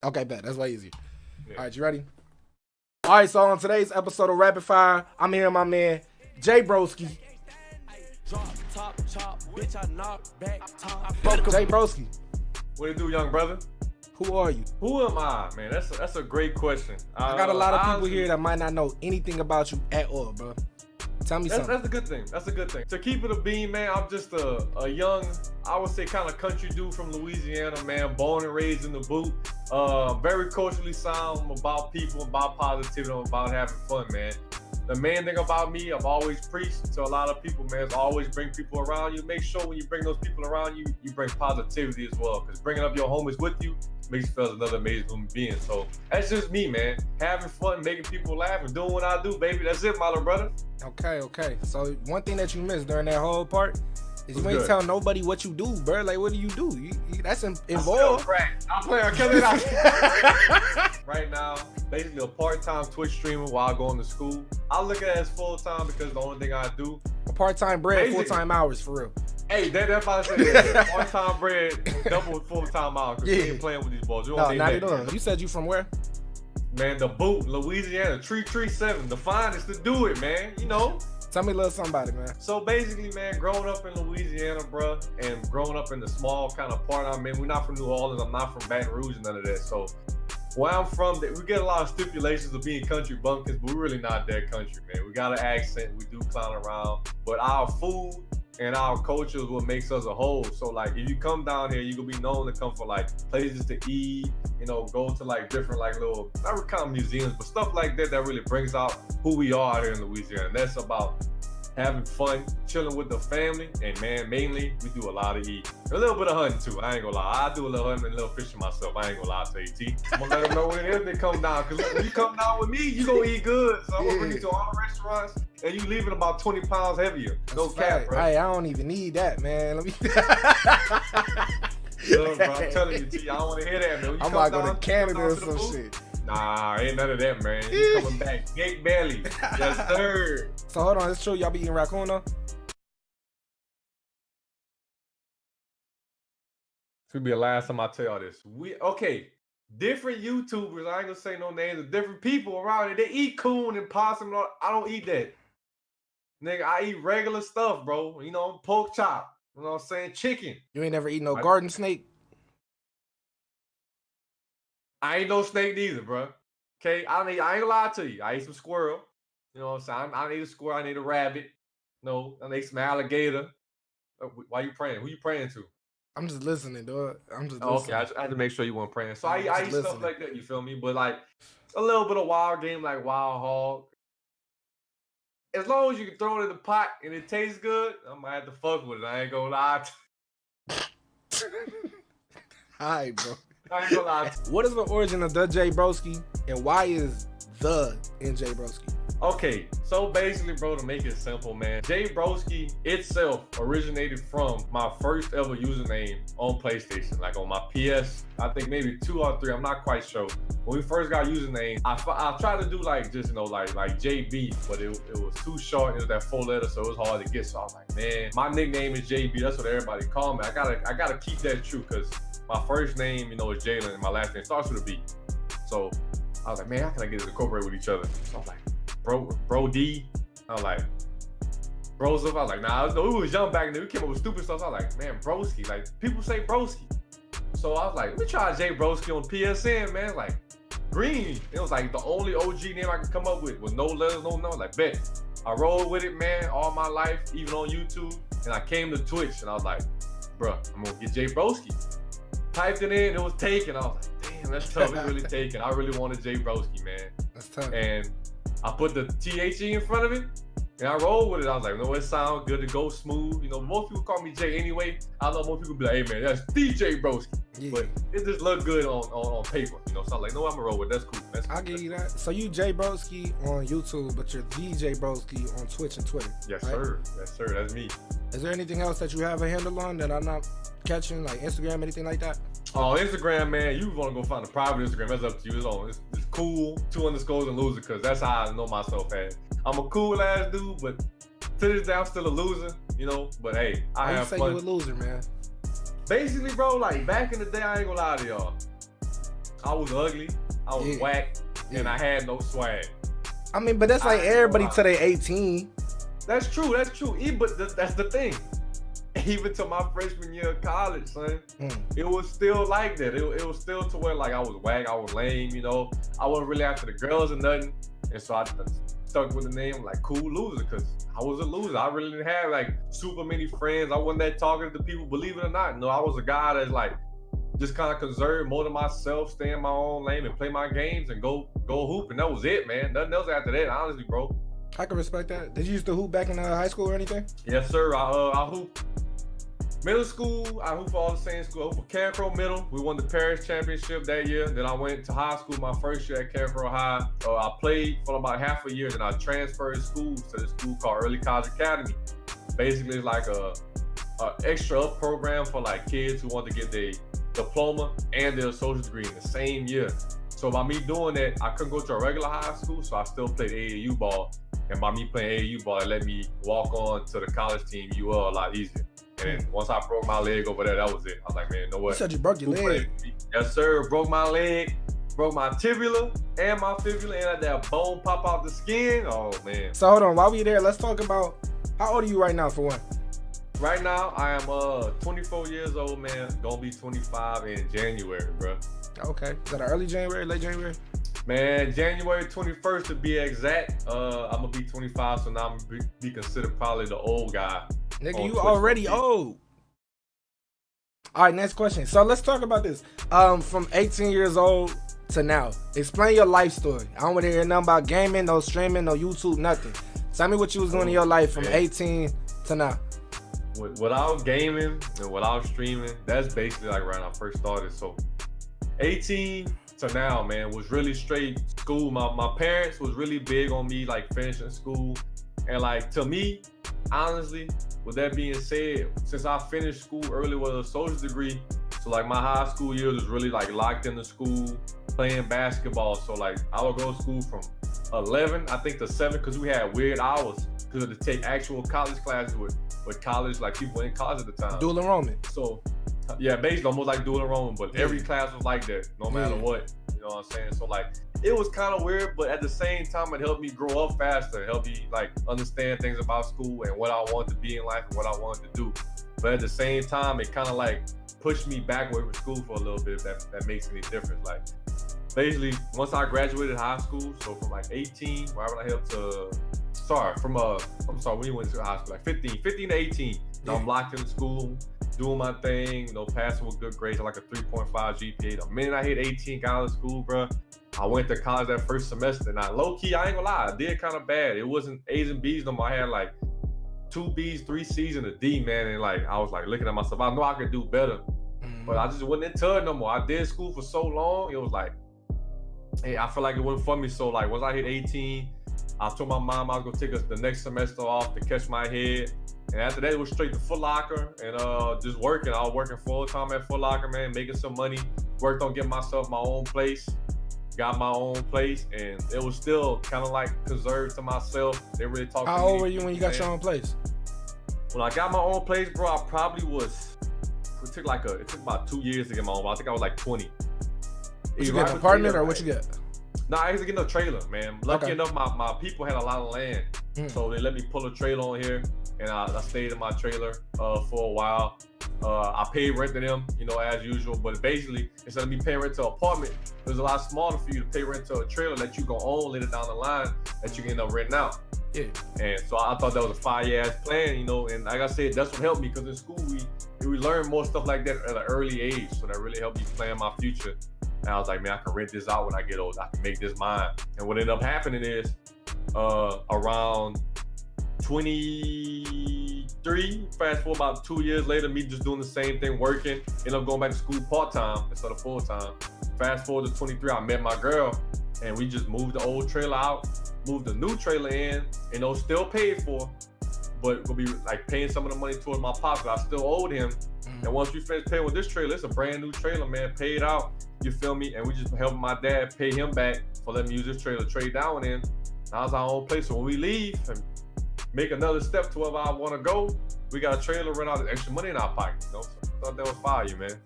Okay, bet. That's way easier. Yeah. All right, you ready? All right, so on today's episode of Rapid Fire, I'm here with my man, JAYBROSKI. JAYBROSKI, What it do, young brother? who are you? Who am I, man? That's a great question. I got a lot of people here that might not know anything about you at all, bro. Tell me something. That's a good thing. That's a good thing. To keep it a bean, man, I'm just a young, I would say, kind of country dude from Louisiana, man. Born and raised in the boot. Very culturally sound. I'm about people, about positivity, I'm about having fun, man. The main thing about me, I've always preached to a lot of people, man, is always bring people around you. Make sure when you bring those people around you, you bring positivity as well. Because bringing up your homies with you makes you feel as another amazing human being. So that's just me, man. Having fun, making people laugh, and doing what I do, baby. That's it, my little brother. Okay. So one thing that you missed during that whole part is you ain't good? tell nobody what you do, bro. Like, what do you do? That's involved. I'm playing. I'm killing it out. Right now, basically a part-time Twitch streamer while going to school. I look at it as full-time because the only thing I do. Part-time bread, Basically. full-time hours, for real. Hey, that's about to say that. Part-time bread, double full-time hours. Because we ain't playing with these balls. You No, don't not need at that. all. You said you from where? Man, the boot, Louisiana, 337, the finest to do it, man. You know. Tell me a little something about it, man. So basically, man, growing up in Louisiana, bruh, and growing up in the small kind of part I'm in, we're not from New Orleans, I'm not from Baton Rouge, none of that. So where I'm from, we get a lot of stipulations of being country bumpkins, but we're really not that country, man. We got an accent, we do clown around, but our food and our culture is what makes us a whole. So like, if you come down here, you're gonna be known to come for like places to eat, you know, go to like different like little, not kind of museums, but stuff like that that really brings out who we are here in Louisiana. And that's about having fun, chilling with the family, and man, mainly we do a lot of eating. A little bit of hunting too, I ain't gonna lie. I do a little hunting and a little fishing myself, I ain't gonna lie to you, T. I'm gonna let them know when it is they come down, because when you come down with me, you gonna eat good. So I'm gonna bring you to all the restaurants, and you leaving about 20 pounds heavier. No cap, bro. Hey, I don't even need that, man. Let me. Look, bro, I'm telling you, T, I don't wanna hear that, man. When you I'm come about to go down, to Canada come or down to the some booth, shit. Nah, ain't none of that, man. You coming back, gate belly. Yes, sir. So hold on, it's true. Y'all be eating raccoon though? This will be the last time I tell y'all this. Okay, different YouTubers, I ain't gonna say no names, of different people around here, they eat coon and possum. I don't eat that. Nigga, I eat regular stuff, bro. You know, pork chop. You know what I'm saying? Chicken. You ain't never eaten no garden snake? I ain't no snake neither, bro. Okay, I ain't gonna lie to you. I ate some squirrel. You know what I'm saying? I need a squirrel. I need a rabbit. No, I need some alligator. Why you praying? Who you praying to? I'm just listening, dog. I'm just Okay, listening. I had to make sure you weren't praying. So I eat listening. stuff like that, you feel me? But like a little bit of wild game like wild hog. As long as you can throw it in the pot and it tastes good, I might have to fuck with it. I ain't gonna lie. Hi, bro. I ain't gonna lie. What is the origin of TheJayBroski, and why is the in JAYBROSKI? Okay, so basically, bro, to make it simple, man, JAYBROSKI itself originated from my first ever username on PlayStation, like on my PS, I think maybe 2 or 3, I'm not quite sure. When we first got username, I tried to do like just, you know, like JB, but it was too short. It was that 4 letters, so it was hard to get. So I was like, man, my nickname is JB. That's what everybody call me. I gotta keep that true, because my first name, you know, is Jalen, and my last name starts with a B. So I was like, man, how can I get it incorporated with each other? So I was like, Bro D. I was like, Broseph. I was like, nah, we was young back then. We came up with stupid stuff. So I was like, man, Broski. Like, people say Broski. So I was like, let me try JAYBROSKI on PSN, man. Like, green. It was like the only OG name I could come up with no letters, no number. Like, bet. I rolled with it, man, all my life, even on YouTube. And I came to Twitch, and I was like, bruh, I'm gonna get JAYBROSKI. Typed it in, it was taken. I was like, damn, that's tough. It's really taken. I really wanted JAYBROSKI, man. That's tough. And I put the THE in front of it, and I rolled with it. I was like, no, it sounds good, to go smooth. You know, most people call me Jay anyway. I know most people be like, hey man, that's TheJayBroski. Yeah. But it just looked good on paper, you know. So I'm like, no, I'm gonna roll with it. That's cool. That's cool. I'll give you that. So you JAYBROSKI on YouTube, but you're TheJayBroski on Twitch and Twitter. Yes, right? sir. Yes, sir. That's me. Is there anything else that you have a handle on that I'm not catching, like Instagram, anything like that? Oh, Instagram, man, you want to go find a private Instagram, that's up to you. It's cool, 2 underscores and loser, because that's how I know myself as. I'm a cool ass dude, but to this day, I'm still a loser, you know. But hey, I have fun. You say you a loser, man? Basically, bro, like back in the day, I ain't gonna lie to y'all. I was ugly, I was whack, and I had no swag. I mean, but that's like everybody till they 18. That's true. But that's the thing. Even to my freshman year of college, son, it was still like that. It was still to where like I was whack, I was lame, you know. I wasn't really after the girls or nothing. And so I stuck with the name like Cool Loser because I was a loser. I really didn't have like super many friends. I wasn't that talkative to people, believe it or not. No, I was a guy that's like just kind of conserved more to myself, stay in my own lane and play my games and go hoop. And that was it, man. Nothing else after that, honestly, bro. I can respect that. Did you used to hoop back in high school or anything? Yes, sir. I hooped. Middle school, I hooped for all the same school. I hooped for Cancro Middle. We won the Parish Championship that year. Then I went to high school my first year at Cancro High. I played for about half a year. Then I transferred schools to this school called Early College Academy. Basically, it's like a extra up program for like kids who want to get their diploma and their associate's degree in the same year. So by me doing that, I couldn't go to a regular high school, so I still played AAU ball. And by me playing AAU ball, it let me walk on to the college team UL a lot easier. And then once I broke my leg over there, that was it. I was like, man, you know what? You said you broke your leg. Yes, sir. Broke my leg, broke my tibia and my fibula, and had that bone pop out the skin. Oh, man. So hold on, while we there, let's talk about, how old are you right now for one? Right now, I am 24 years old, man. Gonna be 25 in January, bro. Okay. Is that early January, late January? Man, January 21st to be exact. I'm gonna be 25, so now I'm gonna be considered probably the old guy. Nigga, you already old. All right, next question. So let's talk about this. From 18 years old to now, explain your life story. I don't want to hear nothing about gaming, no streaming, no YouTube, nothing. Tell me what you was doing in your life from 18 to now. Without gaming and without streaming, that's basically like right when I first started. So 18 to now, man, was really straight school. My parents was really big on me like finishing school. And like to me, honestly, with that being said, since I finished school early with a associate's degree, so like my high school years was really like locked into school, playing basketball. So like I would go to school from 11, I think, to 7, because we had weird hours because to take actual college classes with college, like people in college at the time. Dual enrollment. So yeah, basically almost like dual enrollment, but every class was like that, no matter what. You know what I'm saying? So like it was kind of weird, but at the same time, it helped me grow up faster. It helped me like understand things about school and what I wanted to be in life and what I wanted to do. But at the same time, it kind of like pushed me back away from school for a little bit. If that makes any difference. Like basically, once I graduated high school, so from like 18, right when I hit to, when you went to high school, like 15 to 18. Now I'm locked in school, doing my thing, passing with good grades, like a 3.5 GPA. The minute I hit 18, got out of school, bro, I went to college that first semester. Now, low-key, I ain't gonna lie, I did kind of bad. It wasn't A's and B's no more. I had like 2 B's, 3 C's, and a D, man. And like, I was like looking at myself. I know I could do better, but I just wasn't into it no more. I did school for so long. It was like, hey, I feel like it wasn't for me. So like, once I hit 18, I told my mom I was gonna take the next semester off to catch my head. And after that, it was straight to Foot Locker and just working. I was working full-time at Foot Locker, man, making some money. Worked on getting myself my own place. Got my own place, and it was still kind of like conserved to myself. They really talked to me. How old were you when you got your own place? When I got my own place, bro, I probably was, it took about 2 years to get my own. I think I was like 20. Did you get an apartment or what you get? Nah, I used to get a trailer, man. Lucky enough, my people had a lot of land. So they let me pull a trailer on here, and I stayed in my trailer for a while. I paid rent to them, as usual. But basically, instead of me paying rent to an apartment, it was a lot smaller for you to pay rent to a trailer that you gonna own later down the line that you can end up renting out. Yeah. And so I thought that was a fire-ass plan, And like I said, that's what helped me, because in school we learned more stuff like that at an early age. So that really helped me plan my future. And I was like, man, I can rent this out when I get old. I can make this mine. And what ended up happening is around 23, fast forward about 2 years later, me just doing the same thing, working, ended up going back to school part-time instead of full-time. Fast forward to 23, I met my girl, and we just moved the old trailer out, moved the new trailer in, still paid for, but we'll be like paying some of the money towards my pocket. I still owed him. And once we finished paying with this trailer, it's a brand new trailer, man, paid out, you feel me? And we just helping my dad pay him back for letting me use this trailer, trade down with him. Now it's our own place. So when we leave and make another step to wherever I want to go, we got a trailer, run out of extra money in our pocket, So I thought that was fire, man.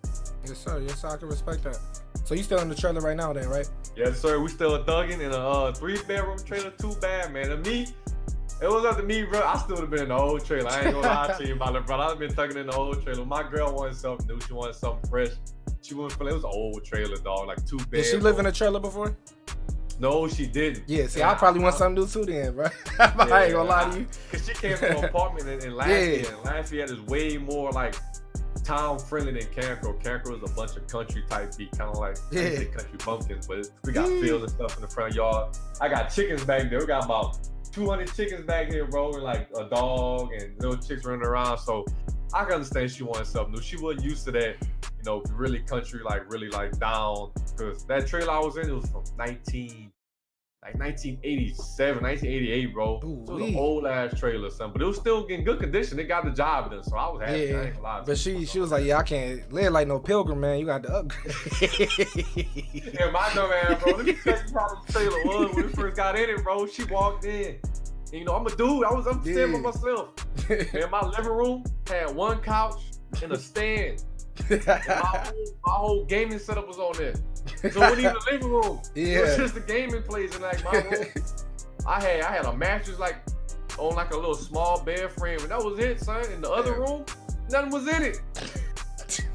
Yes, sir. Yes, sir. I can respect that. So you still in the trailer right now then, right? Yes, sir. We still thugging in a 3-bedroom trailer, too bad, man. To me, it was up to me, bro. I still would have been in the old trailer. I ain't gonna lie to you about it, bro. I've been thugging in the old trailer. My girl wanted something new. She wanted something fresh. She wouldn't feel it was an old trailer, dog, like 2 bedrooms. Did she live in a trailer before? No, she didn't. Yeah, see, I probably want something new too then, bro. I ain't gonna lie to you. Cause she came from an apartment in Lasky, and Lasky had this way more like town friendly than Cancro. Cancro is a bunch of country type beat, kind of like country bumpkins, but we got fields and stuff in the front yard. I got chickens back there. We got about 200 chickens back here, bro, and like a dog and little chicks running around. So I can understand she wanted something new. She wasn't used to that, you know, really country, like really like down. Cause that trailer I was in, it was from 1987, 1988, bro. Ooh, so it was an old ass trailer, son. But it was still in good condition. It got the job done, so I was happy. Yeah, I ain't gonna lie. But she was like, yeah, I can't live like no pilgrim, man. You got to upgrade. Yeah, my dumb ass, bro. Let me tell you how the trailer was when we first got in it, bro. She walked in. And, you know, I'm a dude. I'm standing by myself. Man, my living room had one couch and a stand. And my whole gaming setup was on there. So it wasn't even the living room. It was just the gaming place in like my room. I had a mattress like on like a little small bed frame, and that was it, son. In the other room, nothing was in it.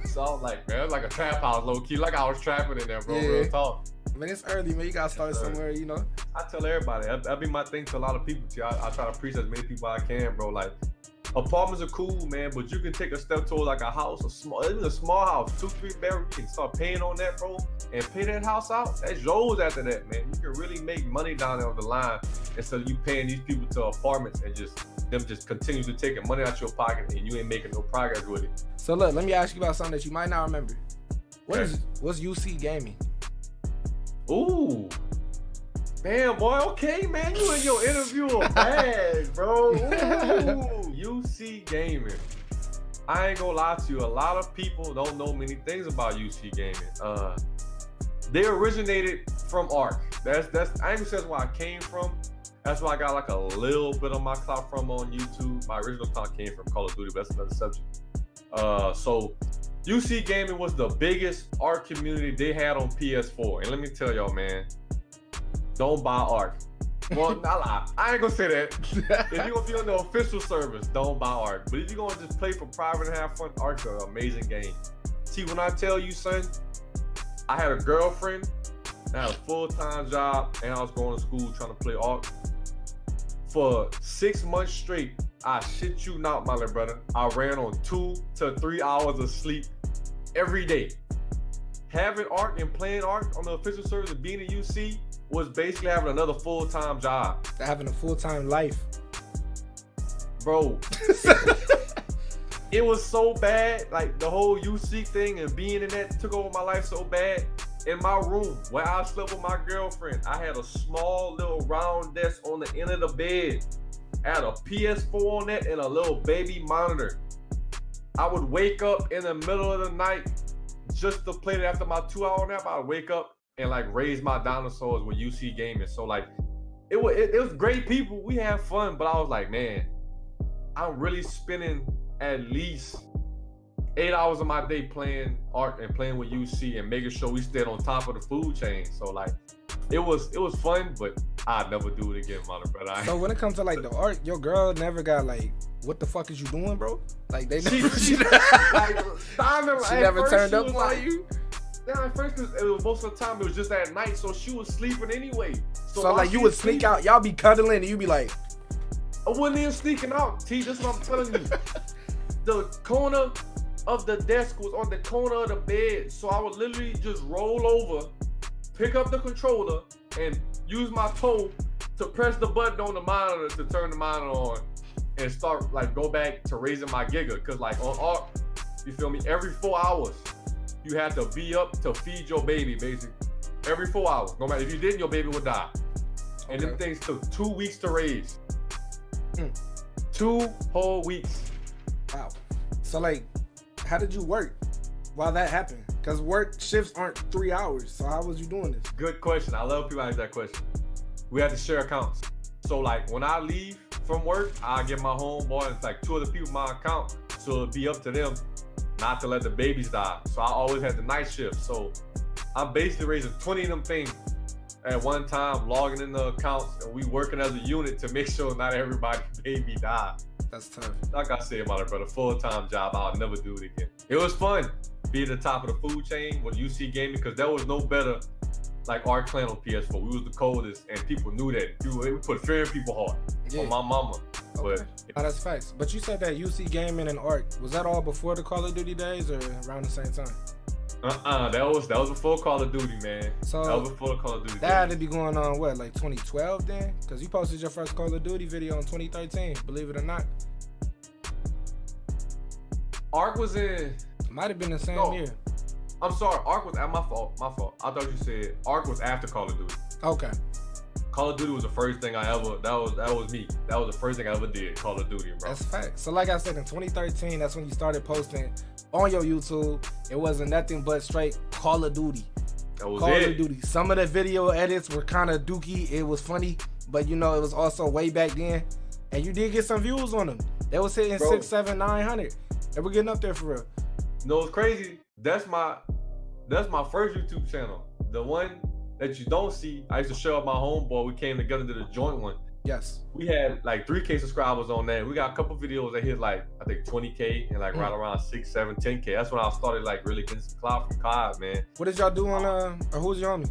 So I was like, man, it was like a trap house, low key. Like I was trapping in there, bro. Real talk. Man, it's early, man. You gotta start somewhere, you know. I tell everybody, that'd be my thing to a lot of people. Too. I try to preach as many people I can, bro. Like, apartments are cool, man, but you can take a step towards like a house, even a small house, 2-3 bedroom. You can start paying on that, bro, and pay that house out. That's yours after that, man. You can really make money down there on the line instead of you paying these people to apartments and them continue to taking money out your pocket and you ain't making no progress with it. So look, let me ask you about something that you might not remember. What's UC gaming? Ooh. Damn, boy, okay, man. You in your interview a bag, bro. Ooh, UC Gaming. I ain't gonna lie to you. A lot of people don't know many things about UC Gaming. They originated from ARC. That's I ain't gonna say that's where I came from. That's where I got like a little bit of my clout from on YouTube. My original clout came from Call of Duty, but that's another subject. So UC Gaming was the biggest ARC community they had on PS4. And let me tell y'all, man, don't buy ARC. Well, not lie. I ain't gonna say that. If you're gonna be on the official service, don't buy ARC. But if you're gonna just play for private and have fun, ARC's an amazing game. See, when I tell you, son, I had a girlfriend, I had a full-time job, and I was going to school trying to play ARC. For 6 months straight, I shit you not, my little brother, I ran on 2 to 3 hours of sleep every day. Having ARC and playing ARC on the official service and being a UC was basically having another full-time job. Having a full-time life. Bro, it was so bad. Like the whole UC thing and being in that took over my life so bad. In my room where I slept with my girlfriend, I had a small little round desk on the end of the bed. I had a PS4 on that and a little baby monitor. I would wake up in the middle of the night just to play it after my 2-hour nap. I would wake up and like raise my dinosaurs with UC Gaming. So like it was great people. We had fun, but I was like, man, I'm really spending at least 8 hours of my day playing ARC and playing with UC and making sure we stayed on top of the food chain. So like it was fun, but I'd never do it again, my brother. So when it comes to like the ARC, your girl never got like, what the fuck is you doing, bro? Like they never, she never turned up on you. Yeah, at first, it was most of the time it was just at night, so she was sleeping anyway. So like you would sneak out, y'all be cuddling, and you be like, I wasn't even sneaking out. T, this is what I'm telling you. The corner of the desk was on the corner of the bed, so I would literally just roll over, pick up the controller, and use my toe to press the button on the monitor to turn the monitor on, and start like go back to raising my giga. Cause like on ARC, you feel me? Every 4 hours. You had to be up to feed your baby, basically. Every 4 hours. No matter if you didn't, your baby would die. And them things took 2 weeks to raise. 2 whole weeks. Wow. So like, how did you work while that happened? Because work shifts aren't 3 hours. So how was you doing this? Good question. I love people ask that question. We had to share accounts. So like when I leave from work, I get my homeboy, it's like 2 other people in my account. So it'll be up to them not to let the babies die. So I always had the night shift. So I'm basically raising 20 of them things at one time, logging in the accounts, and we working as a unit to make sure not everybody baby die. That's tough. Like I said, my brother, full-time job. I'll never do it again. It was fun being at the top of the food chain with UC Gaming, because there was no better like our clan on PS4. We was the coldest, and people knew that. We put fear in people's heart. Yeah. On my mama. Okay. But That's facts. But you said that UC Gaming and Arc, was that all before the Call of Duty days or around the same time? that was before Call of Duty, man. So that was before Call of Duty. That had to be going on what, like 2012 then? Because you posted your first Call of Duty video in 2013, believe it or not. Arc was in. It might have been the same year. I'm sorry, Arc was at my fault. My fault. I thought you said Arc was after Call of Duty. Okay. Call of Duty was the first thing I ever. That was me. That was the first thing I ever did. Call of Duty, bro. That's fact. So like I said, in 2013, that's when you started posting on your YouTube. It wasn't nothing but straight Call of Duty. That was Call it. of Duty. Some of the video edits were kind of dookie. It was funny, but you know it was also way back then, and you did get some views on them. They was hitting 600, 700, 900. They were getting up there for real. You know what's crazy? That's my first YouTube channel. The one that you don't see, I used to show up my homeboy. We came together to the joint one. Yes. We had like 3K subscribers on that. We got a couple videos that hit like, I think 20K and like right around 6, 7, 10K. That's when I started like really getting some clout from COD, man. What did y'all do on, or who's your homie?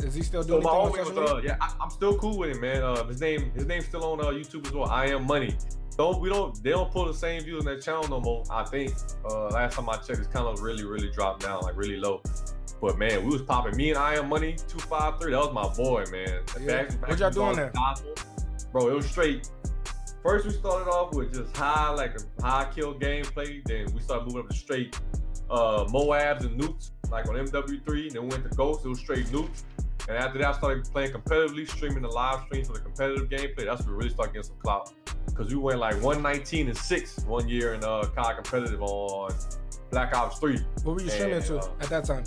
Is he still doing so my anything homie on social media? was, I'm still cool with him, man. His name's still on YouTube as well. I Am Money. They don't pull the same views on that channel no more. I think last time I checked, it's kind of really dropped down, like really low. But man, we was popping. Me and I Am Money 253. That was my boy, man. Yeah. What y'all doing there? Bro, it was straight. First, we started off with just high kill gameplay. Then we started moving up to straight Moabs and nukes, like on MW3. Then we went to Ghost. It was straight nukes. And after that, I started playing competitively, streaming the live streams for the competitive gameplay. That's when we really started getting some clout. Because we went like 119-6 one year in COD competitive on Black Ops 3. What were you streaming to at that time?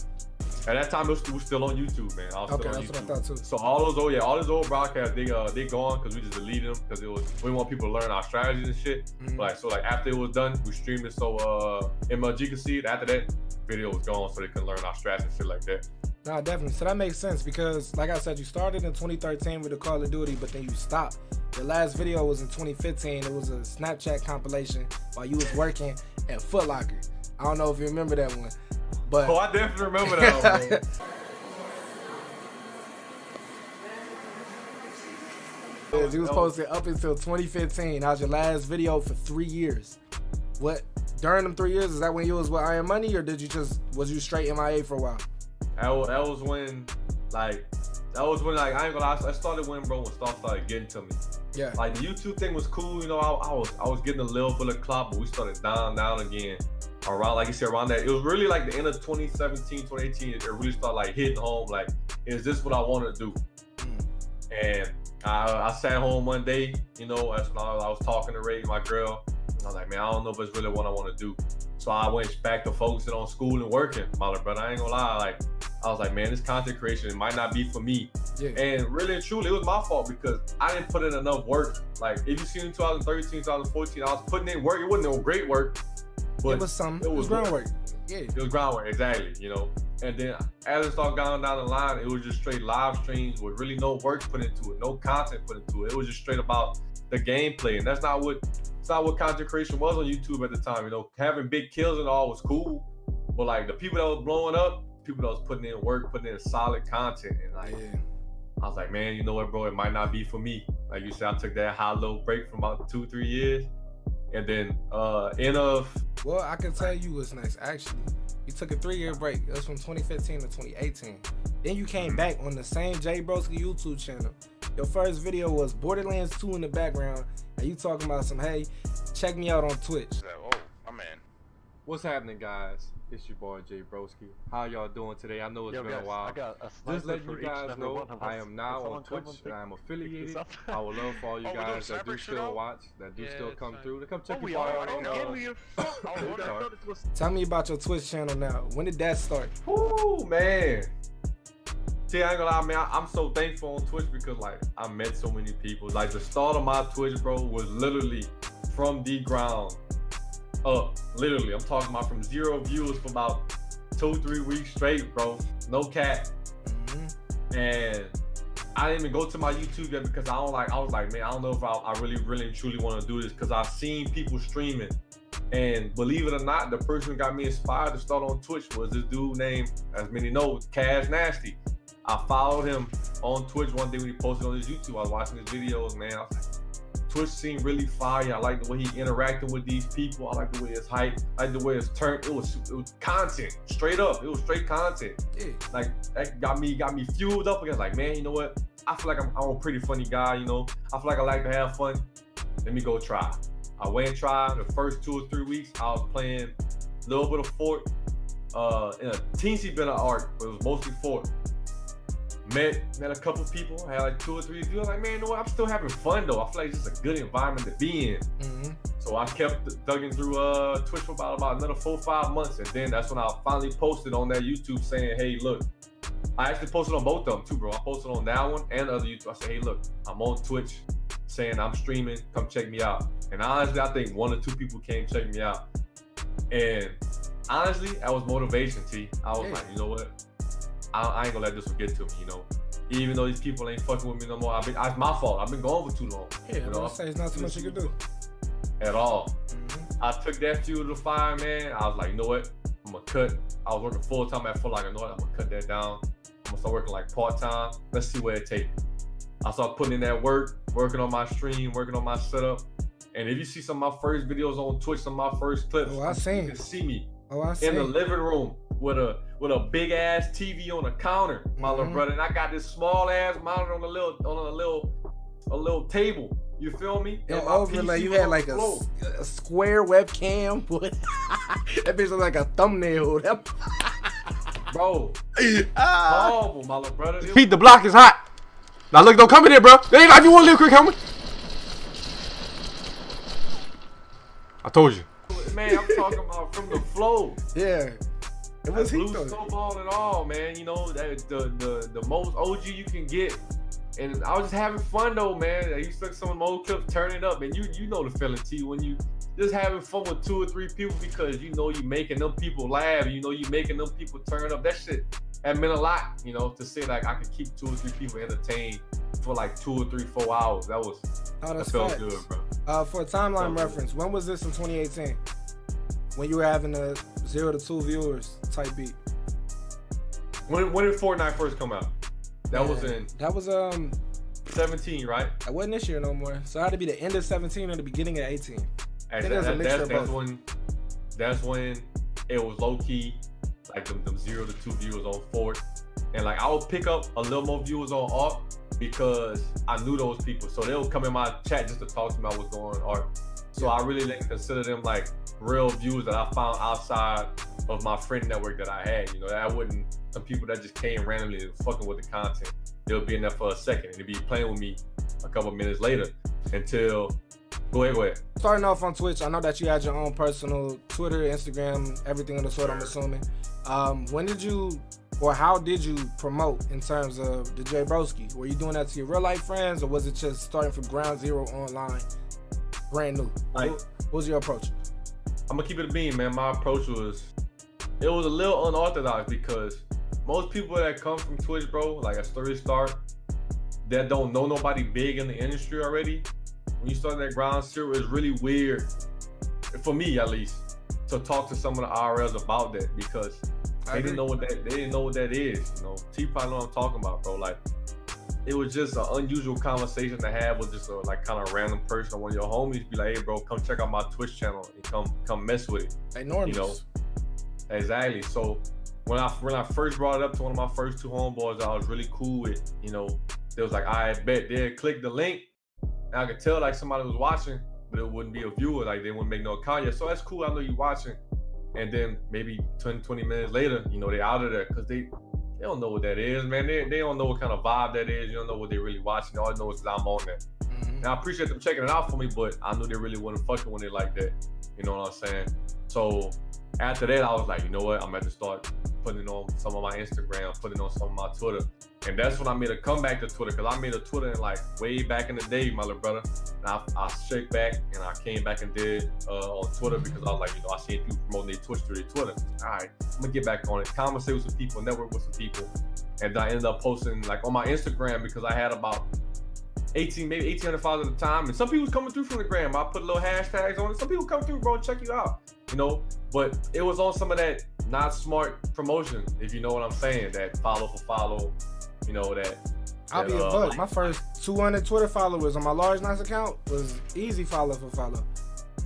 At that time, it was still on YouTube, man. I was Okay, still on that's YouTube. what I thought too. So all those old broadcasts, they gone because we just deleted them because we want people to learn our strategies and shit. So after it was done, we streamed it so MLG could see it. After that, video was gone so they could learn our strategies and shit like that. Nah, definitely. So that makes sense because, like I said, you started in 2013 with the Call of Duty, but then you stopped. Your last video was in 2015. It was a Snapchat compilation while you was working at Foot Locker. I don't know if you remember that one, but I definitely remember that one. You was posted up until 2015. That was your last video for 3 years. What during them 3 years, is that when you was with I Am Money, or was you straight MIA for a while? That was when I ain't gonna lie, I started when stuff started getting to me. Yeah. Like the YouTube thing was cool, you know, I was getting a little bit of clout, but we started down again. Around, like you said, around that. It was really like the end of 2017, 2018, it really started like hitting home, like, is this what I want to do? And I sat home one day, you know, that's when I was talking to Ray, my girl, and I was like, man, I don't know if it's really what I want to do. So I went back to focusing on school and working, but I ain't gonna lie, like, I was like, man, this content creation, it might not be for me. Yeah. And really and truly, it was my fault because I didn't put in enough work. Like, if you see in 2013, 2014, I was putting in work. It wasn't no great work, but it was groundwork. Yeah. It was groundwork, exactly, you know. And then as it started going down the line, it was just straight live streams with really no work put into it, no content put into it. It was just straight about the gameplay, and that's not what content creation was on YouTube at the time. You know, having big kills and all was cool, but like the people that was blowing up, people that was putting in work, putting in solid content, and like, I was like, man, you know what, bro, it might not be for me. Like you said, I took that high-low break for about 2-3 years, and then well, I can tell you what's next. Actually, you took a 3-year break. It was from 2015 to 2018. Then you came back on the same JAYBROSKI YouTube channel. Your first video was Borderlands 2 in the background, and you talking about some, hey, check me out on Twitch. Oh, my man. What's happening, guys? It's your boy JAYBROSKI. How y'all doing today? I know it's been a while. Just letting you guys know, I am now on Twitch and I am affiliated. I would love for all you guys that do still watch, that do still come through, to come check your boy out. Tell me about your Twitch channel now. When did that start? Ooh, man. See, I ain't gonna lie, man, I'm so thankful on Twitch because, like, I met so many people. Like, the start of my Twitch, bro, was literally from the ground up. Literally, I'm talking about from 0 viewers for about 2-3 weeks straight, bro. No cap. And I didn't even go to my YouTube yet because I was like, man, I don't know if I really and truly want to do this, because I've seen people streaming. And believe it or not, the person who got me inspired to start on Twitch was this dude named, as many know, Cash Nasty. I followed him on Twitch one day when he posted on his YouTube. I was watching his videos, man. I was like, Twitch seemed really fire. I like the way he interacting with these people. I like the way it's hyped. I like the way it's turned. It was content, straight up. It was straight content. Yeah. Like that got me fueled up again. Like, man, you know what? I feel like I'm a pretty funny guy. You know, I feel like I like to have fun. Let me go try. I went and tried. The first 2 or 3 weeks, I was playing a little bit of Fort, in a teensy bit of art, but it was mostly Fort. Met a couple people, had like 2 or 3 views. Like, man, you know what? I'm still having fun though. I feel like it's just a good environment to be in. So I kept dugging through Twitch for about another 4 or 5 months, and then that's when I finally posted on that YouTube saying, hey, look. I actually posted on both of them too, bro. I posted on that one and the other YouTube. I said, hey, look, I'm on Twitch saying I'm streaming. Come check me out. And honestly, I think 1 or 2 people came check me out. And honestly, that was motivation, T. I was like, you know what? I ain't gonna let this one get to me, you know. Even though these people ain't fucking with me no more, it's my fault. I've been gone for too long. Yeah, you know? Say it's not too much you can do. At all. I took that fuel to the fire, man. I was like, you know what? I'm gonna cut. I was working full time at Foot Locker. You know what? I'm gonna cut that down. I'm gonna start working like part time. Let's see where it takes me. I started putting in that work, working on my stream, working on my setup. And if you see some of my first videos on Twitch, some of my first clips, you can see me in the living room with a big ass TV on the counter, my little brother. And I got this small ass monitor on a little table. You feel me? And over like you had like a square webcam. That bitch look like a thumbnail. Bro, horrible, my little brother. Pete, the block is hot. Now look, don't come in here, bro. It ain't like you want to live quick, homie. I told you. Man, I'm talking about from the flow. Yeah. It was blue snowball and all, man. You know, that the most OG you can get. And I was just having fun though, man. I used to look at some of the old clips, turn it up, and you know the feeling, T, when you just having fun with 2 or 3 people because you know you making them people laugh, you know you making them people turn up. That shit, that meant a lot, you know, to say like I could keep 2 or 3 people entertained for like 2 or 3, 4 hours. That felt good, bro. For a timeline reference, when was this in 2018? When you were having a 0 to 2 viewers type beat? When did Fortnite first come out? That was 17, right? That wasn't this year no more. So it had to be the end of 17 or the beginning of 18. I think it was a mixture of both. That's when it was low key, like them 0 to 2 viewers on Fort, and like I would pick up a little more viewers on Art because I knew those people, so they would come in my chat just to talk to me about what's going on Art. So I really didn't consider them like real viewers that I found outside of my friend network that I had. You know, I wouldn't, some people that just came randomly and fucking with the content, they'll be in there for a second and they'll be playing with me a couple minutes later until, go ahead. Starting off on Twitch, I know that you had your own personal Twitter, Instagram, everything of the sort, I'm assuming. When did you, or how did you promote in terms of the JAYBROSKI? Were you doing that to your real life friends, or was it just starting from ground zero online, brand new? Like, what was your approach? I'm gonna keep it a beam, man. My approach was, it was a little unorthodox because most people that come from Twitch, bro, like a story start, that don't know nobody big in the industry already, when you start that ground zero, it's really weird, for me at least, to talk to some of the IRLs about that because they didn't know what that is. You know, T probably know what I'm talking about, bro. Like, it was just an unusual conversation to have with just a like kind of random person or one of your homies. Be like, hey, bro, come check out my Twitch channel and come mess with it. Enormous. You know, exactly. So when I first brought it up to one of my first 2 homeboys, I was really cool with. You know, they was like, I bet they'd click the link. And I could tell like somebody was watching, but it wouldn't be a viewer. Like they wouldn't make no account yet. So that's cool. I know you watching. And then maybe 10-20 minutes later, you know, they out of there because they don't know what that is, man. They don't know what kind of vibe that is. You don't know what they really watching. All I know is that I'm on there. And I appreciate them checking it out for me, but I knew they really wasn't fucking with it like that. You know what I'm saying? So after that, I was like, you know what? I'm going to start putting it on some of my Instagram, putting it on some of my Twitter. And that's when I made a comeback to Twitter, because I made a Twitter in like way back in the day, my little brother. And I shook back and I came back and did on Twitter, because I was like, you know, I seen people promoting their Twitch through their Twitter. All right, I'm gonna get back on it, conversate with some people, network with some people. And I ended up posting like on my Instagram, because I had about 1,800 followers at the time. And some people was coming through from the gram. I put little hashtags on it. Some people come through, bro, check you out, you know? But it was on some of that not smart promotion, if you know what I'm saying, that follow for follow, you know, that. I'll be a buck. My first 200 Twitter followers on my large nice account was easy follow for follow.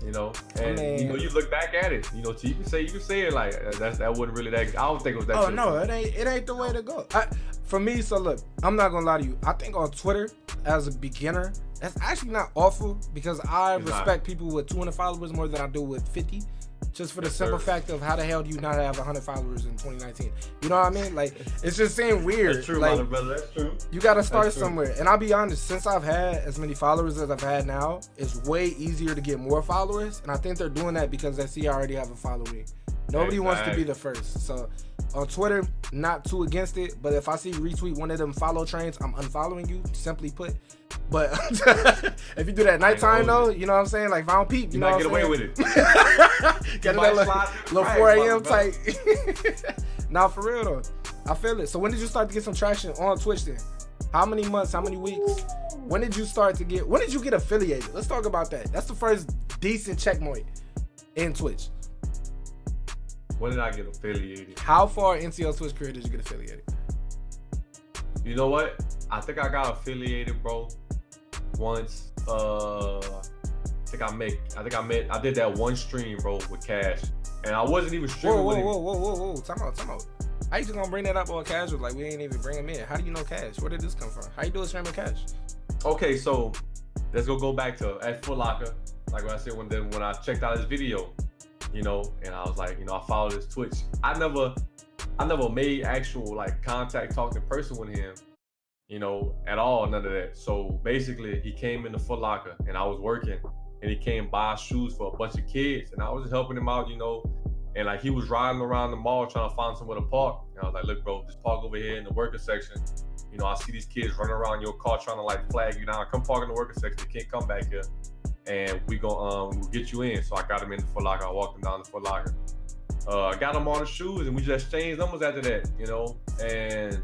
You know, and you know, you look back at it, you know, you can say it like that wasn't really that. I don't think it was that. Oh no, it ain't the way to go. For me, so look, I'm not gonna lie to you. I think on Twitter as a beginner, that's actually not awful, because I respect people with 200 followers more than I do with 50. Just for the simple fact of how the hell do you not have 100 followers in 2019? You know what I mean? Like, it's just saying weird. That's true, like, brother. That's true. You gotta start somewhere. And I'll be honest, since I've had as many followers as I've had now, it's way easier to get more followers. And I think they're doing that because they see I already have a following. Nobody wants to be the first. So on Twitter, not too against it. But if I see you retweet one of them follow trains, I'm unfollowing you, simply put. But if you do that at nighttime though, you know what I'm saying? Like if I don't peep, you know what I'm saying? Get away with it. Get that little 4 a.m. type. Nah, for real though. I feel it. So when did you start to get some traction on Twitch then? How many months? How many weeks? When did you get affiliated? Let's talk about that. That's the first decent checkpoint in Twitch. When did I get affiliated? How far into your Twitch career did you get affiliated? You know what? I think I got affiliated, bro, once. I did that one stream, bro, with Cash. And I wasn't even streaming with him. Whoa. Time out. How you just gonna bring that up on casual? Like, we ain't even bring him in. How do you know Cash? Where did this come from? How you do a stream with Cash? Okay, so let's go back to at Foot Locker. Like what I said, when I checked out his video, you know, and I was like, you know, I followed his Twitch. I never made actual like contact, talk in person with him, you know, at all, none of that. So basically he came in the Foot Locker and I was working, and he came buy shoes for a bunch of kids, and I was just helping him out, you know. And like he was riding around the mall trying to find somewhere to park. And I was like, look, bro, just park over here in the worker section. You know, I see these kids running around your car trying to like flag you down. Come park in the worker section. You can't come back here. And we'll get you in. So I got him in the Foot Locker. I walked him down the Foot Locker. I got him on the shoes, and we just exchanged numbers after that, you know. And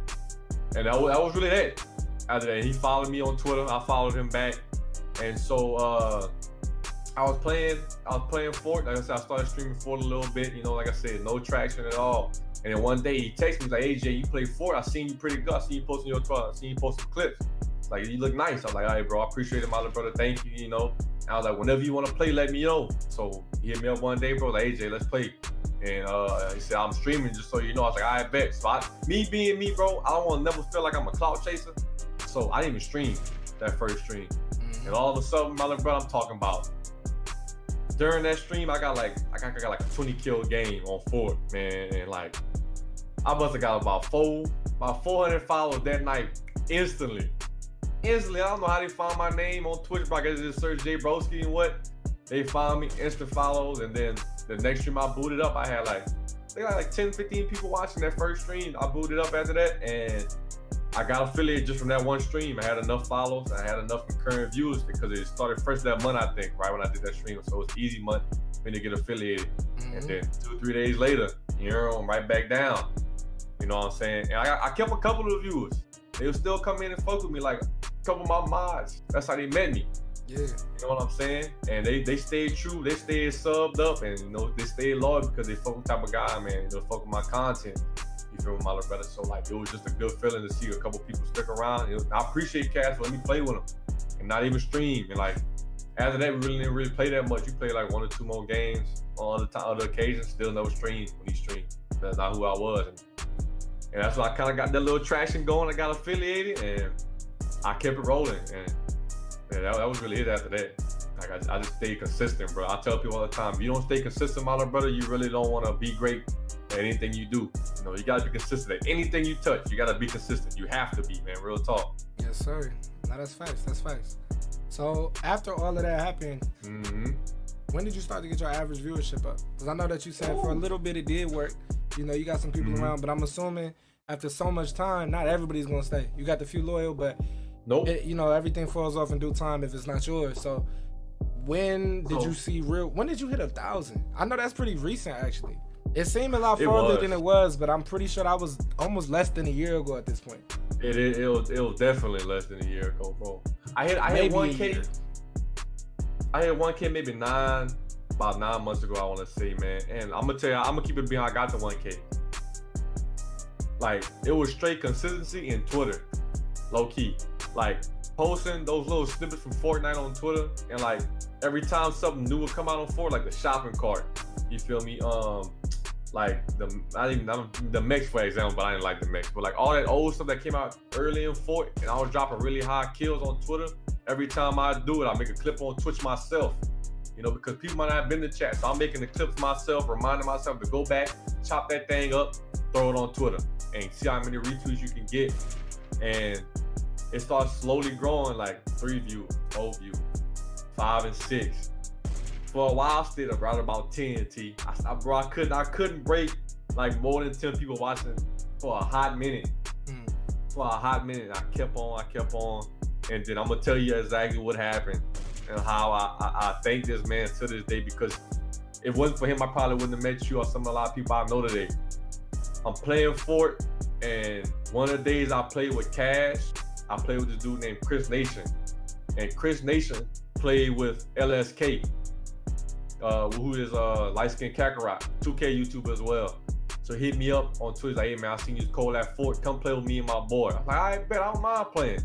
that was really that. After that, he followed me on Twitter. I followed him back. And so I was playing Fort. Like I said, I started streaming Fort a little bit. You know, like I said, no traction at all. And then one day he texted me, he's like, hey, Jay, you play Fort? I seen you pretty good. I seen you posting your Twitter. I seen you post some clips. Like, you look nice. I was like, all right, bro, I appreciate it, my little brother. Thank you, you know. And I was like, whenever you want to play, let me know. So he hit me up one day, bro, like, hey, Jay, let's play. And he said, I'm streaming, just so you know. I was like, I bet. So me being me, bro, I don't want to never feel like I'm a clout chaser. So I didn't even stream that first stream. And all of a sudden, my little brother, I'm talking about, during that stream, I got like a 20 kill game on Fort, man. And like, I must have got about 400 followers that night instantly. I don't know how they found my name on Twitch, but I guess just search JAYBROSKI and what. They found me, instant follows, and then the next stream I booted up, I had like 10, 15 people watching that first stream. I booted up after that, and I got affiliated just from that one stream. I had enough follows, I had enough concurrent views because it started first that month, I think, right when I did that stream. So it's easy month for me to get affiliated. And then 2-3 days later, I'm right back down. You know what I'm saying? And I kept a couple of viewers. They would still come in and fuck with me, like a couple of my mods. That's how they met me. Yeah. You know what I'm saying? And they stayed true. They stayed subbed up, and you know, they stayed loyal because they fuck with the type of guy, man. They fuck with my content. You feel me, my little brother? So like, it was just a good feeling to see a couple people stick around. I appreciate Cass for letting me play with them and not even stream. And like, after that, we really didn't really play that much. You play like 1 or 2 more games on other occasions. Still never streamed when he streamed. That's not who I was. And that's why I kind of got that little traction going. I got affiliated, and I kept it rolling. And yeah, that was really it after that. Like, I just stayed consistent, bro. I tell people all the time, if you don't stay consistent, my little brother, you really don't want to be great at anything you do. You know, you got to be consistent at anything you touch. You got to be consistent. You have to be, man. Real talk. Yes, sir. No, that's facts. That's facts. So after all of that happened, when did you start to get your average viewership up? Because I know that you said for a little bit it did work. You know, you got some people around, but I'm assuming after so much time, not everybody's gonna stay. You got the few loyal, but Nope. you know, everything falls off in due time if it's not yours. So when did you see when did you hit 1,000? I know that's pretty recent actually. It seemed a lot farther than it was, but I'm pretty sure that was almost less than a year ago at this point. It was definitely less than a year ago, bro. I hit 1K. I hit 1K maybe about 9 months ago, I want to say, man. And I'm gonna tell you, I'm gonna keep it being I got the 1K. Like, it was straight consistency in Twitter, low key. Like, posting those little snippets from Fortnite on Twitter, and like every time something new would come out on Fortnite, like the shopping cart, you feel me? Like the mix, for example, but I didn't like the mix. But like all that old stuff that came out early in Fort, and I was dropping really high kills on Twitter. Every time I do it, I make a clip on Twitch myself. You know, because people might not have been in the chat, so I'm making the clips myself, reminding myself to go back, chop that thing up, throw it on Twitter, and see how many retweets you can get. And it starts slowly growing, like 3 views, 4 views, 5 and 6. For a while, I stayed around about 10. Bro, I couldn't break like more than 10 people watching for a hot minute. For a hot minute, I kept on, and then I'm gonna tell you exactly what happened and how I thank this man to this day, because if it wasn't for him, I probably wouldn't have met you or a lot of people I know today. I'm playing Fort, and one of the days I played with Cash, I played with this dude named Chris Nation, and Chris Nation played with LSK, who is light-skinned Kakarot, 2K YouTuber as well. So he hit me up on Twitter, like, hey man, I seen you cold at Fort, come play with me and my boy. I'm like, I bet, I don't mind playing.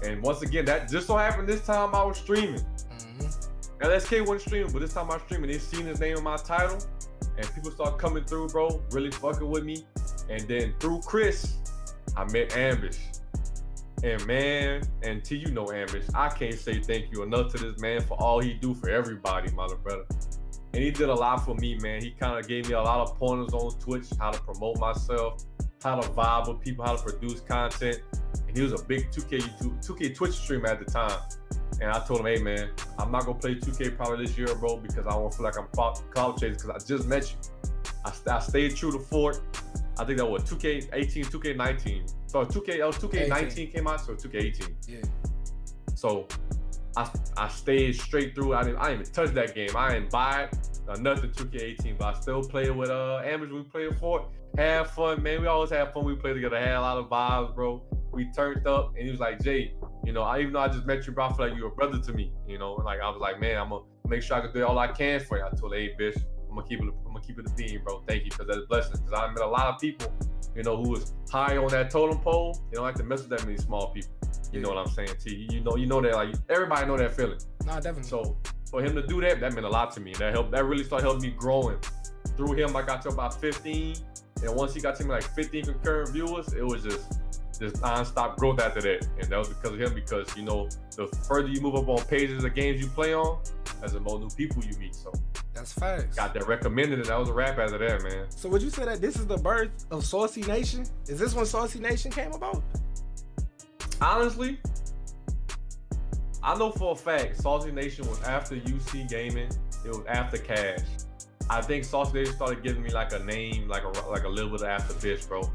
And once again, that just so happened this time I was streaming. LSK wasn't streaming, but this time I was streaming. They seen his name in my title, and people start coming through, bro, really fucking with me. And then through Chris, I met Ambish. And man, and T, you know Ambish, I can't say thank you enough to this man for all he do for everybody, my little brother. And he did a lot for me, man. He kind of gave me a lot of pointers on Twitch, how to promote myself, how to vibe with people, how to produce content. And he was a big 2K Twitch streamer at the time. And I told him, hey man, I'm not gonna play 2K probably this year, bro, because I don't feel like I'm cloud chasing, because I just met you. I stayed true to Fort. I think that was 2K18, 2K19. So 2K19 came out, so 2K18. Yeah. So I stayed straight through. I didn't even touch that game. I didn't buy it, nothing 2K18, but I still played with Ambish. We played Fort, had fun, man. We always had fun. We played together, had a lot of vibes, bro. We turned up, and he was like, Jay, you know, even though I just met you, bro, I feel like you're a brother to me, you know. And like I was like, man, I'm gonna make sure I can do all I can for you. I told her, hey, bitch, I'm gonna keep it a beam, bro. Thank you, because that's a blessing. Because I met a lot of people, you know, who was high on that totem pole. They don't like to mess with that many small people. You know what I'm saying, T? You know that, like, everybody know that feeling. Nah, definitely. So for him to do that meant a lot to me. That really started helping me growing. Through him, I got to about 15, and once he got to me like 15 concurrent viewers, it was just non-stop growth after that. And that was because of him, because, you know, the further you move up on pages of games you play on, as the more new people you meet. So that's facts. Got that recommended, and that was a wrap after that, man. So would you say that this is the birth of Saucy Nation? Is this when Saucy Nation came about? Honestly, I know for a fact Saucy Nation was after UC Gaming. It was after Cash. I think Saucy Nation started giving me like a name, like a little bit of after bitch, bro.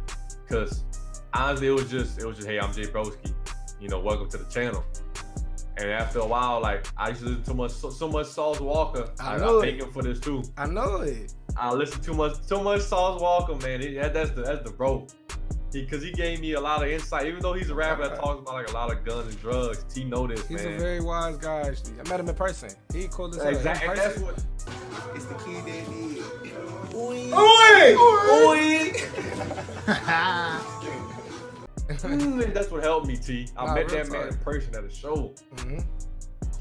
Cause honestly, it was just hey, I'm JAYBROSKI. You know, welcome to the channel. And after a while, like, I used to listen so much Sauce Walker. I thank him for this too. I know it. I listened too much Sauce Walker, man. That's the bro. Because he gave me a lot of insight. Even though he's a rapper that talks about like a lot of guns and drugs, T know this, man. He's a very wise guy, actually. I met him in person. He cool as hell. Exactly. That's what. It's the kid that need. That's what helped me, T. I met that man in person at a show.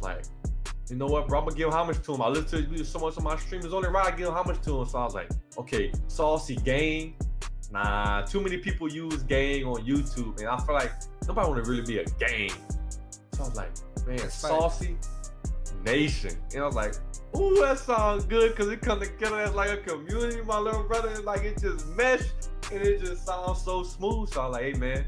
Like, you know what, bro? I'm gonna give homage to him. I listen to so much of my streamers. Only right, I give homage to him. So I was like, okay, Saucy Gang. Nah, too many people use gang on YouTube, and I feel like nobody want to really be a gang. So I was like, man, Saucy Nation. And I was like, ooh, that sounds good, because it comes together as like a community, my little brother. And like, it just meshed, and it just sounds so smooth. So I was like, hey, man,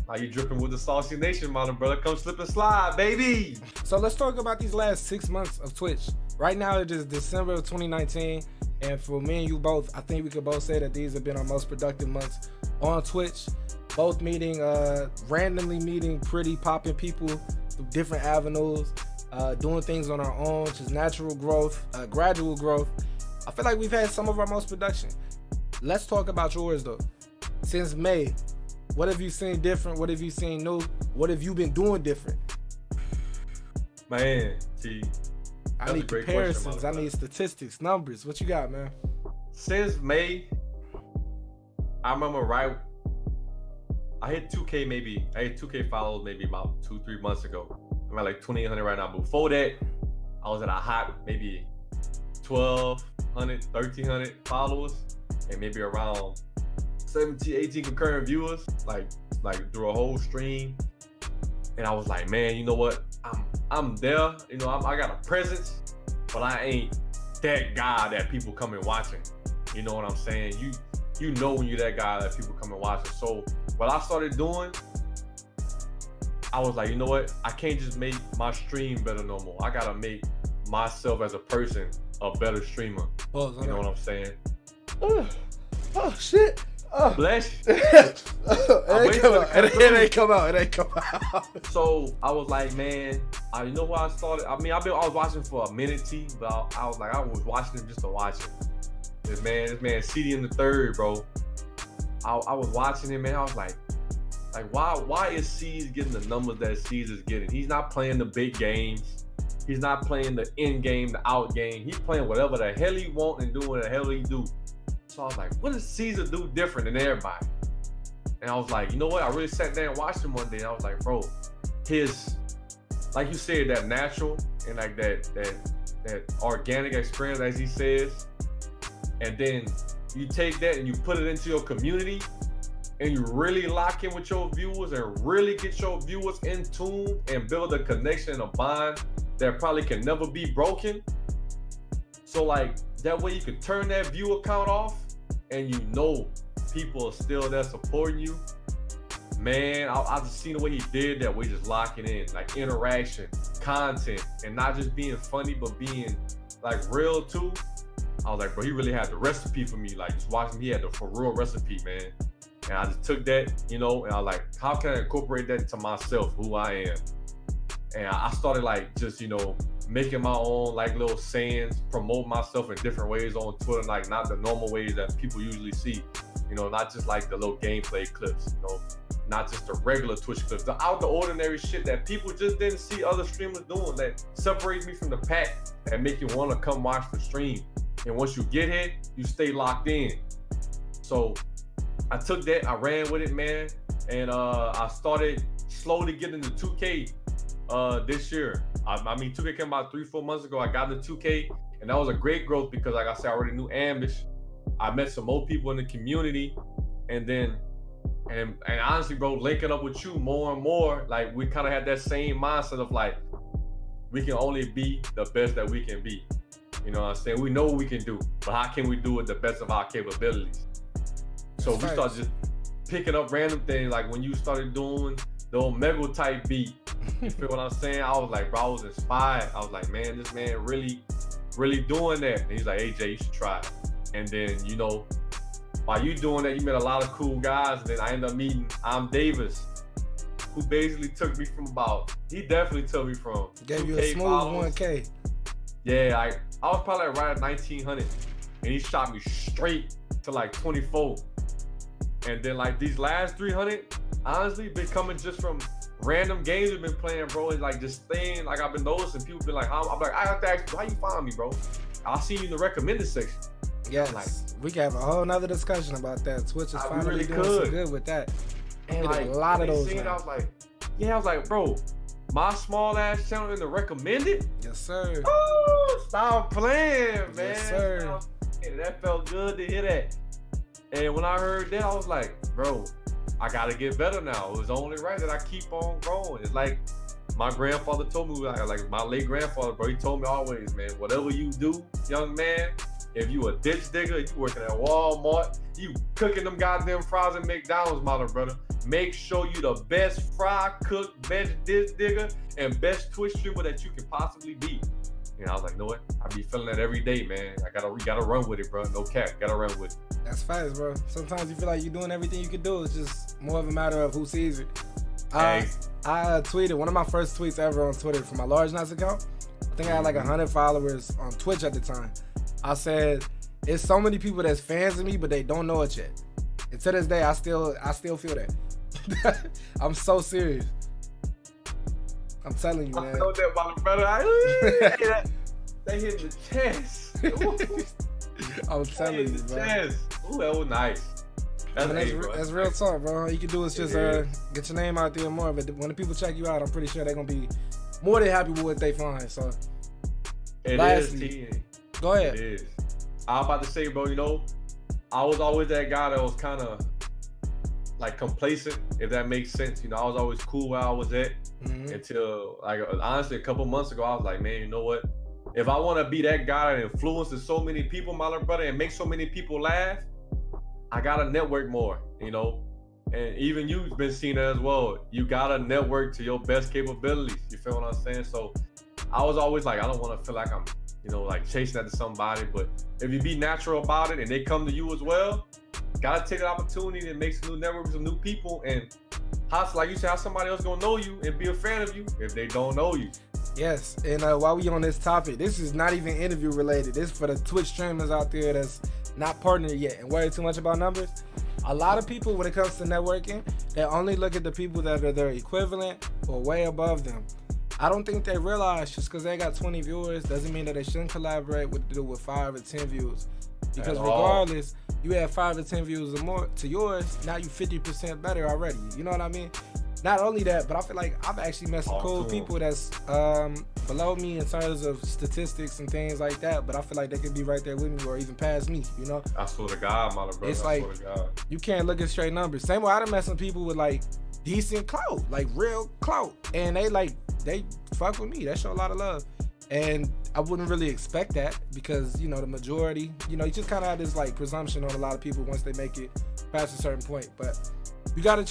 now you dripping with the Saucy Nation, my little brother. Come slip and slide, baby. So let's talk about these last 6 months of Twitch. Right now it is December of 2019, and for me and you both, I think we could both say that these have been our most productive months on Twitch. Both meeting, randomly meeting pretty popping people through different avenues, doing things on our own, just natural growth, gradual growth. I feel like we've had some of our most production. Let's talk about yours though. Since May, what have you seen different? What have you seen new? What have you been doing different? Man, T. I need comparisons. I need statistics, numbers. What you got, man? Since May, I remember I hit 2K maybe. I hit 2K followers maybe about 2-3 months ago. I'm at like 2,800 right now. Before that, I was at a hot maybe 1,200, 1,300 followers, and maybe around 17, 18 concurrent viewers, like through a whole stream. And I was like, man, you know what? I'm there. You know, I got a presence, but I ain't that guy that people come and watching. You know what I'm saying? You know when you're that guy that people come and watching. So what I started doing, I was like, you know what? I can't just make my stream better no more. I gotta make myself as a person a better streamer. You know what I'm saying? Oh shit. Oh. Bless you. It ain't come out. So I was like, man, you know why I started? I mean, I was watching for a minute, T, but I was like, I was watching him just to watch him. This man, CD in the third, bro. I was watching him, man. I was like, why is C's getting the numbers that C's is getting? He's not playing the big games. He's not playing the in game, the out game. He's playing whatever the hell he want and doing the hell he do. So I was like, what does Caesar do different than everybody? And I was like, you know what? I really sat there and watched him one day, and I was like, bro, his, like you said, that natural and like that organic experience, as he says, and then you take that and you put it into your community, and you really lock in with your viewers and really get your viewers in tune and build a connection, a bond that probably can never be broken. So like that way you can turn that view account off and you know people are still there supporting you. Man, I just seen the way he did that, way just locking in, like interaction, content, and not just being funny, but being like real too. I was like, bro, he really had the recipe for me. Like just watching, he had the for real recipe, man. And I just took that, you know, and I was like, how can I incorporate that into myself, who I am? And I started like just, you know, making my own like little sayings, promote myself in different ways on Twitter, like not the normal ways that people usually see, you know, not just like the little gameplay clips, you know, not just the regular Twitch clips, the out the ordinary shit that people just didn't see other streamers doing, that separates me from the pack and make you want to come watch the stream. And once you get here, you stay locked in. So I took that, I ran with it, man, and I started slowly getting into 2K this year. I mean, 2K came about 3-4 months ago. I got into 2K, and that was a great growth because, like I said, I already knew Ambush. I met some more people in the community, and then, and honestly, bro, linking up with you more and more, like we kind of had that same mindset of like, we can only be the best that we can be. You know what I'm saying? We know what we can do, but how can we do it the best of our capabilities? So we started just picking up random things, like when you started doing the Omega type beat. You feel what I'm saying? I was like, bro, I was inspired. I was like, man, this man really doing that. And he's like, hey, Jay, you should try it. And then, you know, while you doing that, you met a lot of cool guys. And then I ended up meeting Davis, who basically took me from he definitely took me from gave you a smooth followers. 1K. Yeah, I was probably like right at 1,900. And he shot me straight to like 24. And then like these last 300, honestly, been coming just from random games we've been playing, bro. It's like this thing, like I've been noticing people been like, I'm like, I have to ask you, how you find me, bro? I see you in the recommended section. Yes, like, we can have a whole nother discussion about that. Twitch is finally doing so good with that. And like, a lot of those. I was like, bro, my small ass channel in the recommended? Yes, sir. Oh, stop playing, man. Yes, sir. That felt good to hear that. And when I heard that, I was like, bro, I gotta get better now. It was only right that I keep on growing. It's like my grandfather told me, like my late grandfather, bro, he told me always, man, whatever you do, young man, if you a ditch digger, you working at Walmart, you cooking them goddamn fries at McDonald's, my little brother, make sure you the best fry cook, best ditch digger, and best Twitch streamer that you can possibly be. And I was like, you know what? I be feeling that every day, man. We gotta run with it, bro. No cap, gotta run with it. That's facts, bro. Sometimes you feel like you're doing everything you can do. It's just more of a matter of who sees it. Hey. I tweeted one of my first tweets ever on Twitter for my largeknots account. I think I had like 100 followers on Twitch at the time. I said, it's so many people that's fans of me, but they don't know it yet. And to this day, I still feel that. I'm so serious. I'm telling you, man. I know that about the brother. They hit the chest. I'm telling you, bro. Ooh, that was nice. That's real talk, bro. All you can do is just get your name out there more. But when the people check you out, I'm pretty sure they're gonna be more than happy with what they find. So, lastly, go ahead. It is. I was about to say, bro. You know, I was always that guy that was kind of like complacent, if that makes sense. You know, I was always cool where I was at until, like, honestly, a couple months ago, I was like, man, you know what? If I want to be that guy that influences so many people, my little brother, and make so many people laugh, I gotta network more, you know. And even you've been seeing that as well. You gotta network to your best capabilities. You feel what I'm saying? So I was always like, I don't want to feel like I'm, you know, like chasing after somebody. But if you be natural about it and they come to you as well, gotta take the opportunity to make some new networks with some new people. And how, like you said, how somebody else gonna know you and be a fan of you if they don't know you. Yes, and while we on this topic, this is not even interview related. This is for the Twitch streamers out there that's not partnered yet and worry too much about numbers. A lot of people, when it comes to networking, they only look at the people that are their equivalent or way above them. I don't think they realize just because they got 20 viewers doesn't mean that they shouldn't collaborate with 5 or 10 views. Because regardless, you have 5 or 10 views or more to yours, now you 50% better already. You know what I mean? Not only that, but I feel like I've actually met some cool people that's below me in terms of statistics and things like that, but I feel like they could be right there with me or even past me, you know? I swear to God, my brother. It's like, you can't look at straight numbers. Same way I done met some people with like decent clout, like real clout, and they fuck with me. That show a lot of love. And I wouldn't really expect that because, you know, the majority, you know, you just kind of have this like presumption on a lot of people once they make it past a certain point, but you gotta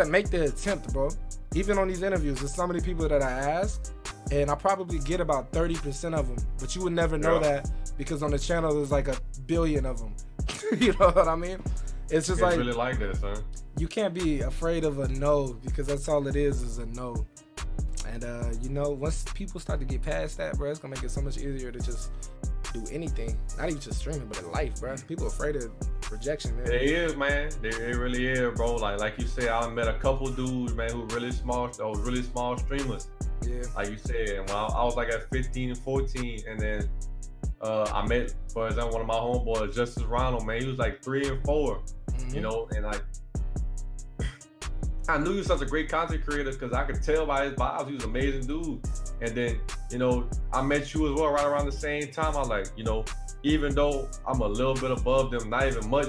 make the attempt, bro. Even on these interviews, there's so many people that I ask, and I probably get about 30% of them. But you would never know that because on the channel there's like 1 billion of them. You know what I mean? It's just like, really like that, son. You can't be afraid of a no because that's all it is a no. And you know, once people start to get past that, bro, it's gonna make it so much easier to just do anything. Not even just streaming, but in life, bro. People are afraid of rejection, man. It is, man. It really is, bro. Like you said, I met a couple dudes, man, who really small streamers. Yeah. Like you said, and when I was like at 15 and 14, and then I met, for example, one of my homeboys, Justice Ronald, man. He was like 3 and 4, you know, and like I knew he was such a great content creator because I could tell by his vibes he was an amazing dude. And then, you know, I met you as well right around the same time. I was like, you know, even though I'm a little bit above them, not even much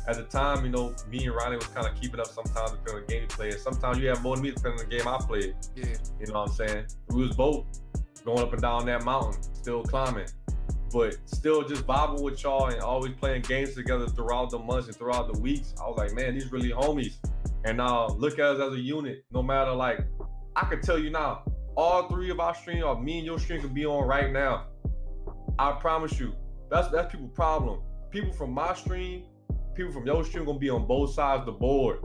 at the time, you know, me and Ronnie was kind of keeping up sometimes depending on the game you play. And sometimes you have more than me depending on the game I played. Yeah. You know what I'm saying? We was both going up and down that mountain, still climbing, but still just vibing with y'all and always playing games together throughout the months and throughout the weeks. I was like, man, these really homies. And now look at us as a unit. No matter, like, I can tell you now, all 3 of our streams, or me and your stream could be on right now. I promise you, that's people's problem. People from my stream, people from your stream gonna be on both sides of the board.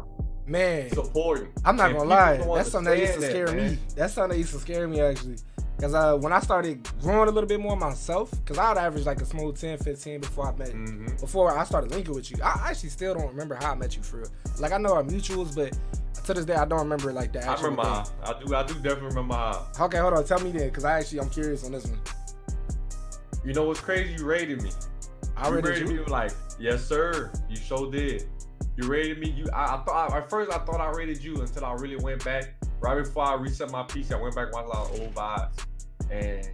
Man, supporting. I'm not gonna lie, that's something that used to scare me. That's something that used to scare me actually. Because when I started growing a little bit more myself, because I would average like a smooth 10, 15 before I started linking with you. I actually still don't remember how I met you for real. Like, I know our mutuals, but to this day, I don't remember like the actual I remember how. I do definitely remember how. Okay, hold on. Tell me then, because I'm curious on this one. You know what's crazy? You rated me. I rated you? Like, yes, sir. You sure did. You rated me. I thought at first I thought I rated you until I really went back. Right before I reset my PC, I went back and watched a lot of old vibes. And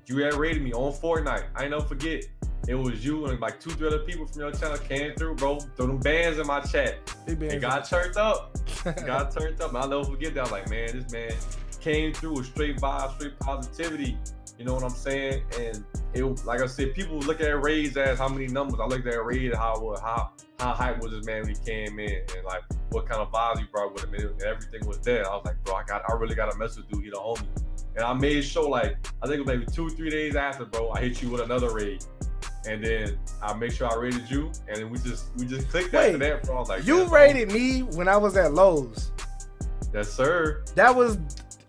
you had rated me on Fortnite. I ain't never forget. It was you and like 2, 3 other people from your channel came through, bro. Threw them bands in my chat. And got turned up. Got turned up. And I'll never forget that. I was like, man, this man came through with straight vibes, straight positivity. You know what I'm saying? And it, like I said, people look at Raids as how many numbers. I looked at Raid how hype was this man when he came in, and like what kind of vibes he brought with him, and everything was there. I was like, bro, I really gotta mess with dude. He the homie. And I made sure, like, I think it was maybe 2-3 days after, bro, I hit you with another raid. And then I make sure I rated you, and then we just clicked after that, bro. I was like, you rated me when I was at Lowe's. Yes, sir. That was,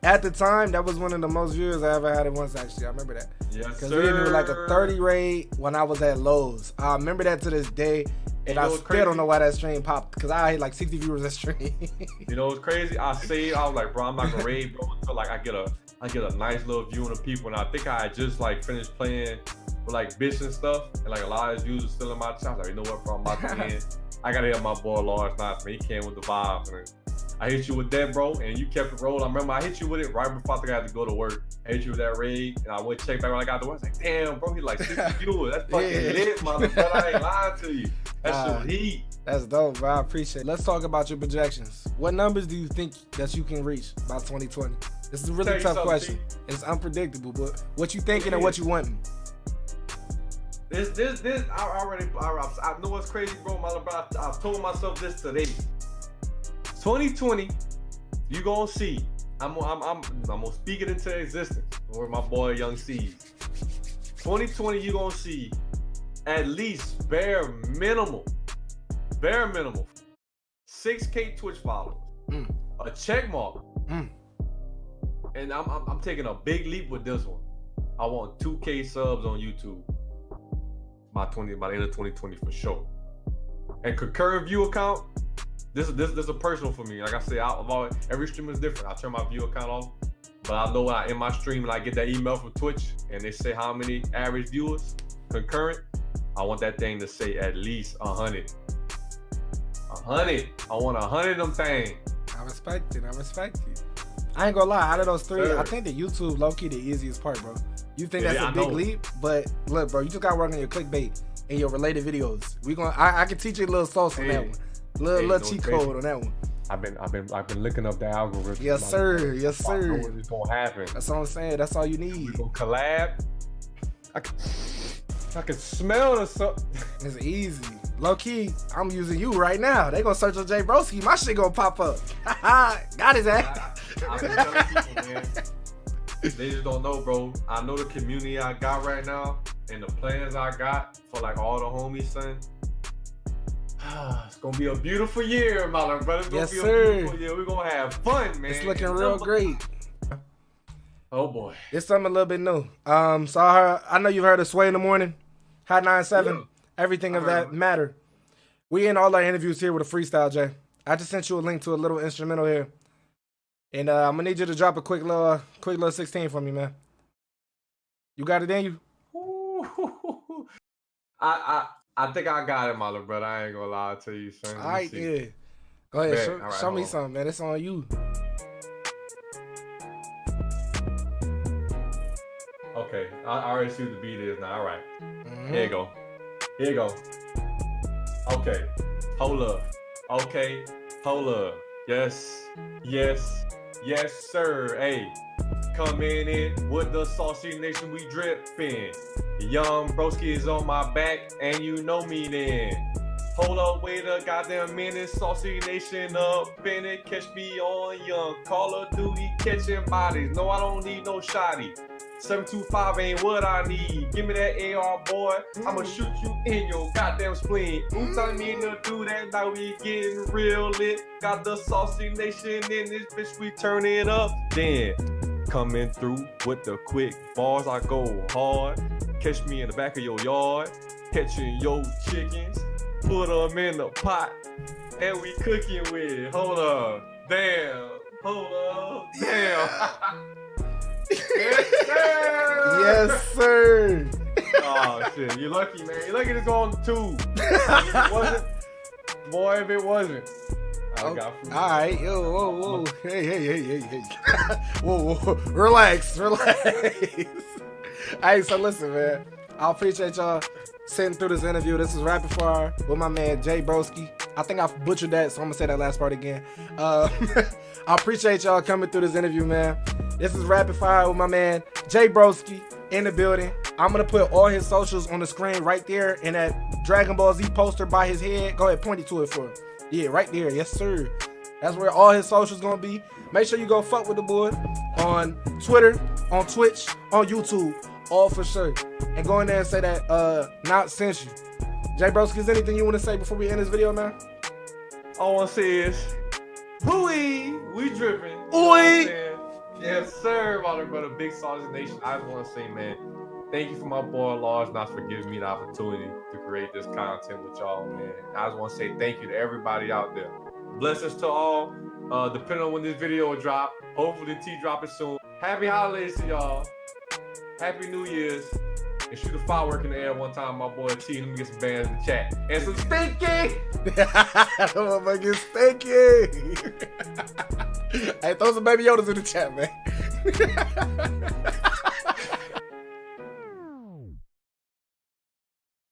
at the time, that was one of the most viewers I ever had at once, actually. I remember that. Yes, Because sir. we did like a 30 raid when I was at Lowe's. I remember that to this day. And I still don't know why that stream popped, because I had like 60 viewers that stream. You know what's crazy? I was like, bro, I'm not gonna raid, bro, until like I get a nice little view of the people. And I think I had just like finished playing with like bitch and stuff, and like a lot of his views are still in my chat. Like, you know what, bro, I'm about to end. I gotta hit my boy Lars Knox, man. He came with the vibes, and I hit you with that, bro, and you kept it rolling. I remember I hit you with it right before I think I had to go to work. I hit you with that raid, and I went check back when I got to work. I was like, damn, bro, he like 60 viewers. That's fucking lit, motherfucker. I ain't lying to you. That shit heat. That's dope, bro. I appreciate it. Let's talk about your projections. What numbers do you think that you can reach by 2020? This is a really tough question. It's unpredictable, but what you thinking and what you wanting? This, I know what's crazy, bro. I told myself this today. 2020, you gonna see. I'm gonna speak it into existence. Or my boy Young Seeds. 2020, you gonna see at least bare minimum, 6K Twitch followers, a check mark, and I'm taking a big leap with this one. I want 2K subs on YouTube by the end of 2020 for sure. And concurrent view account. This is a personal for me. Like I said, every stream is different. I turn my view account off, but I know when I in my stream and I get that email from Twitch and they say how many average viewers concurrent, I want that thing to say at least 100. 100. I want 100 of them things. I respect it. I ain't gonna lie. Out of those three, Sir. I think the YouTube low key the easiest part, bro. You think that's Yeah, a big leap, but look, bro, you just gotta work on your clickbait and your related videos. I can teach you a little sauce on that one. Little cheat code on that one. I've been looking up the algorithm. Yes, sir. Yes, I know sir. what's gonna happen. That's what I'm saying. That's all you need. We gonna collab. I can smell the stuff. It's easy. Low key, I'm using you right now. They gonna search on JAYBROSKI. My shit gonna pop up. Got his ass. I've been telling people, man. They just don't know, bro. I know the community I got right now and the plans I got for like all the homies, son. It's gonna be a beautiful year, my little brother. It's gonna be a beautiful year. We're gonna have fun, man. It's looking real great. Oh boy. It's something a little bit new. So I know you've heard of Sway in the Morning, Hot 97, everything of that matter. We in all our interviews here with a freestyle, Jay. I just sent you a link to a little instrumental here. And I'm gonna need you to drop a quick little 16 for me, man. You got it in you? I think I got it, my little brother. I ain't gonna lie to you, son. All right, yeah. Go ahead, show me something, man. It's on you. Okay, I already see what the beat is now. All right, Here you go. Okay, hold up. Okay, hold up. Yes, sir. Hey, coming in with the Saucy Nation, we dripping. Young Broski is on my back, and you know me then. Hold up, wait a goddamn minute, Saucy Nation up in it. Catch me on Young Call of Duty, catching bodies. No, I don't need no shotty. 725 ain't what I need. Give me that AR, boy. I'ma shoot you in your goddamn spleen. Who telling me to do that? Now we getting real lit. Got the Saucy Nation in this bitch, we turn it up. Then coming through with the quick bars, I go hard. Catch me in the back of your yard, catching your chickens, put them in the pot, and we cooking with it. Hold up, damn, Yes, sir. Oh shit, you lucky, man. You lucky to go on the tube. If it wasn't, boy, if it wasn't, I got food. All right, yo, whoa. Hey. whoa. Relax. Hey, so listen, man. I appreciate y'all sitting through this interview. This is Rapid Fire with my man JAYBROSKI. I think I butchered that, so I'm gonna say that last part again. I appreciate y'all coming through this interview, man. This is Rapid Fire with my man JAYBROSKI in the building. I'm gonna put all his socials on the screen right there in that Dragon Ball Z poster by his head. Go ahead, point it to it for him. Yeah, right there. Yes, sir. That's where all his socials gonna be. Make sure you go fuck with the boy on Twitter, on Twitch, on YouTube, all for sure. And go in there and say that not sent you. JAYBROSKI, is anything you want to say before we end this video, man? All I want to say is, hooey, we dripping. Ooey. Yes, sir, my brother, Big Sausage Nation. I just want to say, man, thank you for my boy Large not for giving me the opportunity to create this content with y'all, man. I just want to say thank you to everybody out there. Blessings to all. Depending on when this video will drop, hopefully T drop it soon. Happy holidays to y'all. Happy New Year's. And shoot a firework in the air one time, my boy T. Let me get some bands in the chat. And some stinky! Motherfucking stinky! Hey, throw some Baby Yodas in the chat, man.